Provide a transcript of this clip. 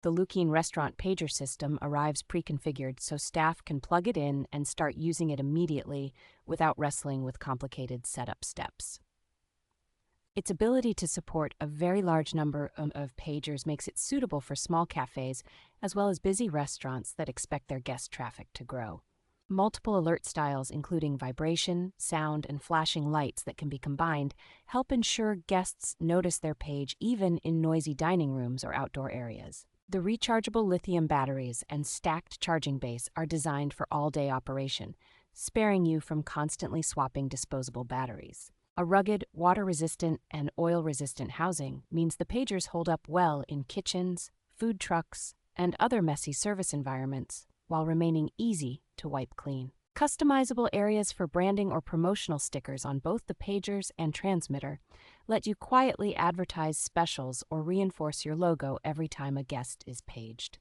The LOUKIENE Restaurant Pager System arrives pre-configured so staff can plug it in and start using it immediately without wrestling with complicated setup steps. Its ability to support a very large number of pagers makes it suitable for small cafes as well as busy restaurants that expect their guest traffic to grow. Multiple alert styles, including vibration, sound, and flashing lights that can be combined, help ensure guests notice their page even in noisy dining rooms or outdoor areas. The rechargeable lithium batteries and stacked charging base are designed for all-day operation, sparing you from constantly swapping disposable batteries. A rugged, water-resistant, and oil-resistant housing means the pagers hold up well in kitchens, food trucks, and other messy service environments, while remaining easy to wipe clean. Customizable areas for branding or promotional stickers on both the pagers and transmitter let you quietly advertise specials or reinforce your logo every time a guest is paged.